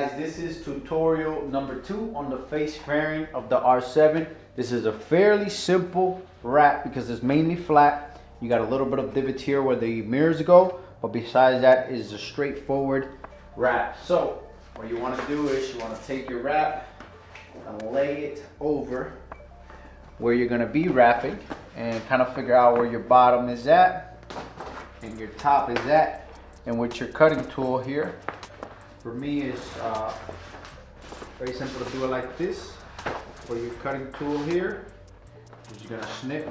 guys, this is tutorial number 2 on the face fairing of the R7. This is a fairly simple wrap because it's mainly flat. You got a little bit of divots here where the mirrors go, but besides that is a straightforward wrap. So what you want to do is you want to take your wrap and lay it over where you're going to be wrapping and kind of figure out where your bottom is at and your top is at. And with your cutting tool here, for me is very simple to do it like this. For your cutting tool here, you're gonna snip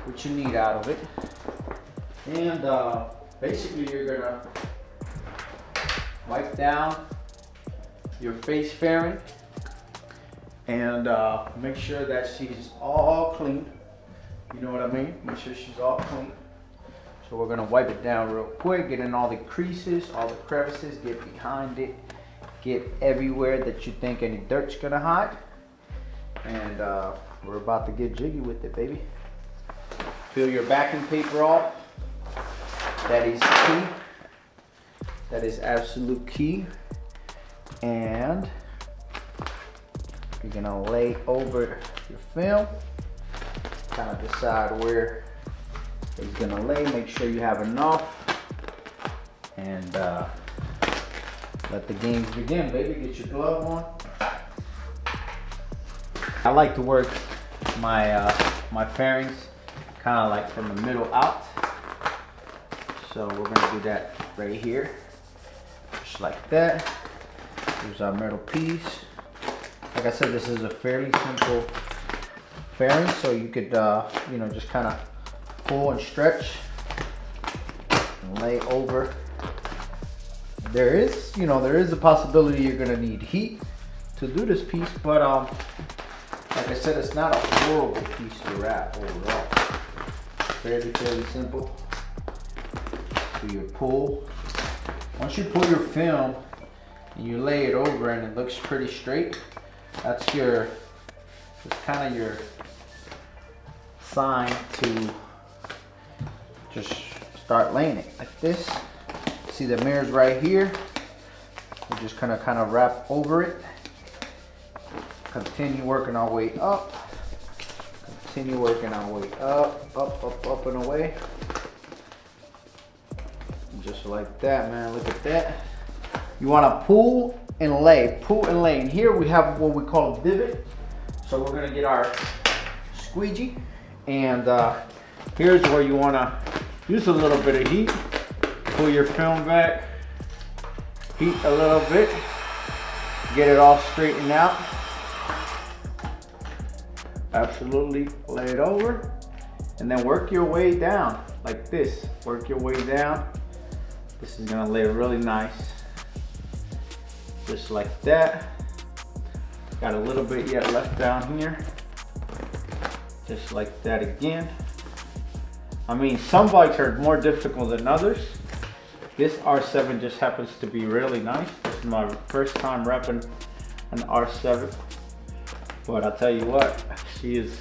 what you need out of it, and basically you're gonna wipe down your face fairing and make sure that she's all clean. You know what I mean? Make sure she's all clean. So we're gonna wipe it down real quick, get in all the creases, all the crevices, get behind it, get everywhere that you think any dirt's gonna hide. And we're about to get jiggy with it, baby. Peel your backing paper off. That is key. That is absolute key. And you're gonna lay over your film, kind of decide where it's gonna lay. Make sure you have enough, and let the games begin, baby. Get your glove on. I like to work my my fairings kind of like from the middle out, so we're gonna do that right here, just like that. Here's our middle piece. Like I said, this is a fairly simple fairing, so you could you know, just kind of pull and stretch and lay over. There is, you know, there is a possibility you're gonna need heat to do this piece, but like I said, it's not a horrible piece to wrap overall. Fairly simple. Do your pull. Once you pull your film and you lay it over and it looks pretty straight, that's your, it's kind of your sign to just start laying it like this. See the mirrors right here? We're just gonna kind of wrap over it. Continue working our way up. Continue working our way up and away. Just like that, man. Look at that. You wanna pull and lay, pull and lay. And here we have what we call a divot. So we're gonna get our squeegee, and here's where you wanna use a little bit of heat. Pull your film back, heat a little bit, get it all straightened out. Absolutely, lay it over, and then work your way down like this. Work your way down. This is gonna lay really nice, just like that. Got a little bit yet left down here, just like that again. I mean, some bikes are more difficult than others. This R7 just happens to be really nice. This is my first time wrapping an R7, but I'll tell you what, she is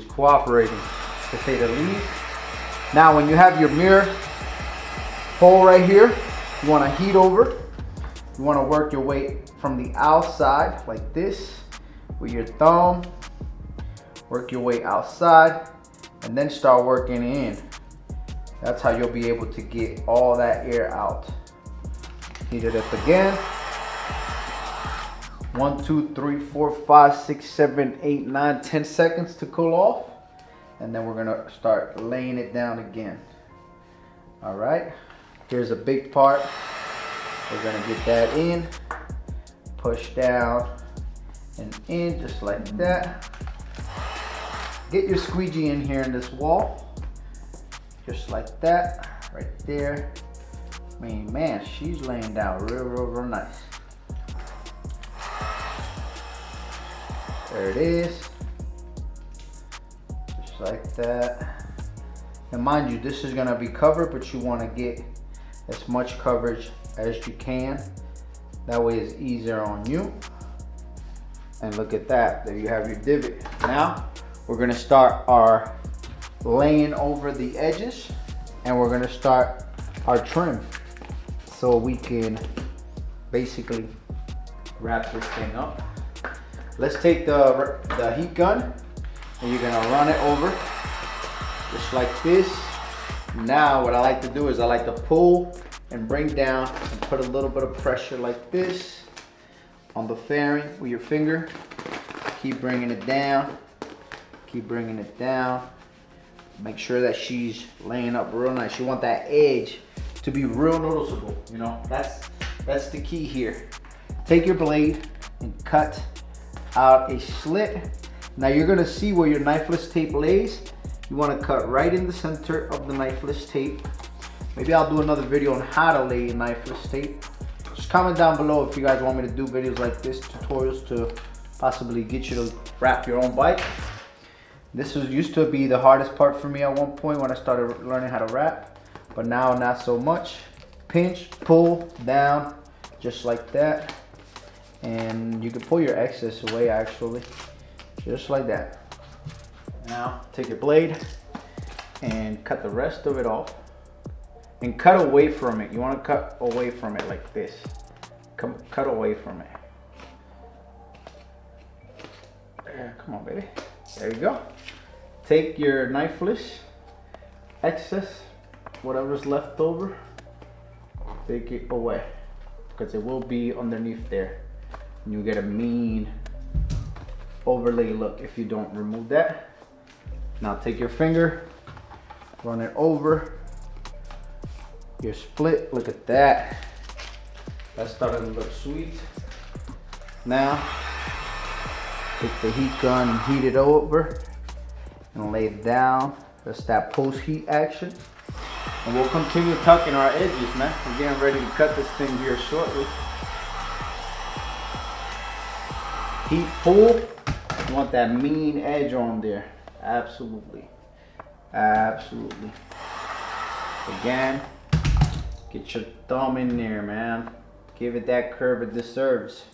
cooperating, to say the least. Now, when you have your mirror hole right here, you want to heat over. You want to work your way from the outside like this with your thumb. Work your way outside, and then start working in. That's how you'll be able to get all that air out. Heat it up again. 1, 2, 3, 4, 5, 6, 7, 8, 9, 10 seconds to cool off. And then we're gonna start laying it down again. All right, here's a big part. We're gonna get that in, push down and in, just like that. Get your squeegee in here in this wall. Just like that, right there. I mean, man, she's laying down real nice. There it is. Just like that. And mind you, this is gonna be covered, but you wanna get as much coverage as you can. That way it's easier on you. And look at that, there you have your divot. Now, we're gonna start our laying over the edges, and we're gonna start our trim so we can basically wrap this thing up. Let's take the heat gun and you're gonna run it over just like this. Now what I like to do is I like to pull and bring down and put a little bit of pressure like this on the fairing with your finger. Keep bringing it down, keep bringing it down. Make sure that she's laying up real nice. You want that edge to be real noticeable, you know? That's the key here. Take your blade and cut out a slit. Now you're gonna see where your knifeless tape lays. You wanna cut right in the center of the knifeless tape. Maybe I'll do another video on how to lay knifeless tape. Just comment down below if you guys want me to do videos like this, tutorials to possibly get you to wrap your own bike. This used to be the hardest part for me at one point when I started learning how to wrap, but now not so much. Pinch, pull, down, just like that. And you can pull your excess away actually, just like that. Now take your blade and cut the rest of it off. And cut away from it. You want to cut away from it like this. Cut away from it. There, come on, baby. There you go. Take your knifeless excess, whatever's left over, take it away because it will be underneath there. And you get a mean overlay look if you don't remove that. Now take your finger, run it over your split. Look at that. That's starting to look sweet. Now take the heat gun and heat it over and lay it down. That's that post heat action. And we'll continue tucking our edges, man. We're getting ready to cut this thing here shortly. Heat pull. You want that mean edge on there. Absolutely. Absolutely. Again, get your thumb in there, man. Give it that curve it deserves.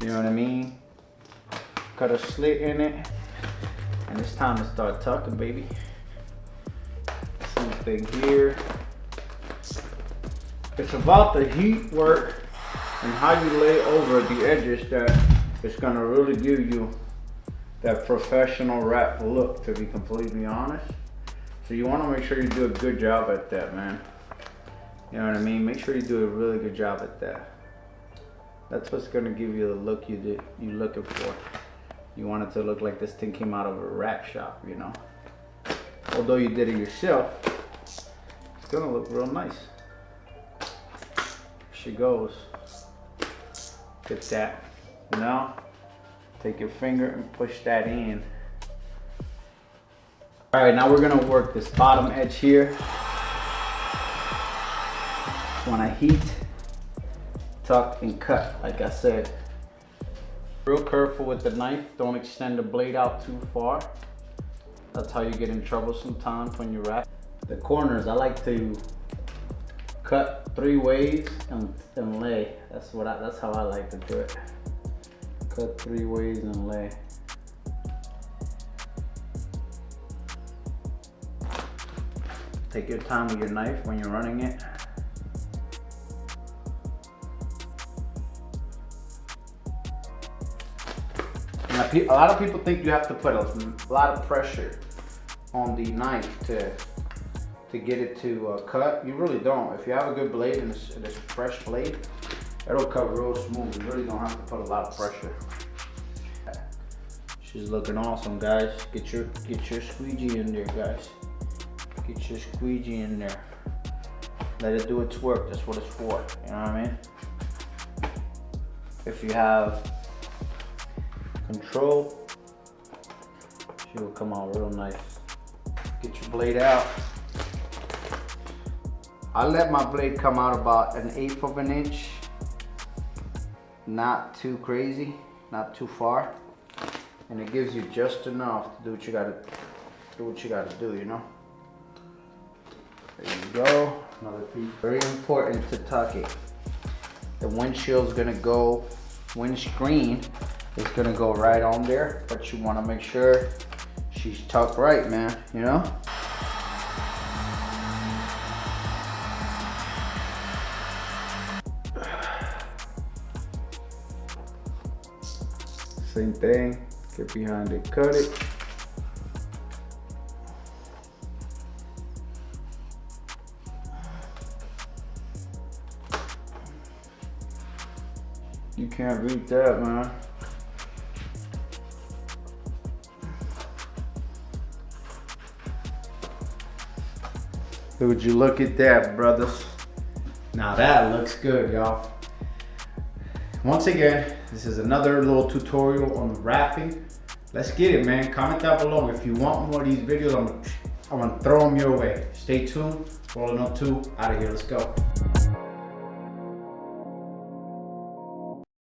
You know what I mean? Cut a slit in it. And it's time to start tucking, baby. Same thing here. It's about the heat work and how you lay over the edges that is gonna really give you that professional wrap look, to be completely honest. So you wanna make sure you do a good job at that, man. You know what I mean? Make sure you do a really good job at that. That's what's gonna give you the look you're looking for. You want it to look like this thing came out of a wrap shop, you know? Although you did it yourself, it's gonna look real nice. Here she goes. Get that. Now, take your finger and push that in. All right, now we're gonna work this bottom edge here. When I heat, tuck, and cut, like I said. Real careful with the knife. Don't extend the blade out too far. That's how you get in trouble sometimes when you wrap. The corners, I like to cut 3 ways and lay. That's how I like to do it. Cut 3 ways and lay. Take your time with your knife when you're running it. A lot of people think you have to put a lot of pressure on the knife to get it to cut. You really don't. If you have a good blade and it's a fresh blade, it'll cut real smooth. You really don't have to put a lot of pressure. She's looking awesome, guys. Get your squeegee in there, guys. Get your squeegee in there. Let it do its work. That's what it's for. You know what I mean? If you have control, she will come out real nice. Get your blade out. I let my blade come out about 1/8 of an inch. Not too crazy, not too far. And it gives you just enough to do what you gotta do, you know? There you go. Another piece. Very important to tuck it. The windshield's gonna go, windscreen is gonna go right on there, but you wanna make sure she's tucked right, man, you know? Same thing, get behind it, cut it. You can't beat that, man. Would you look at that, brothers? Now that looks good, y'all. Once again, this is another little tutorial on the wrapping. Let's get it, man. Comment down below if you want more of these videos. I'm gonna throw them your way. Stay tuned. Rolling up 2, out of here. Let's go.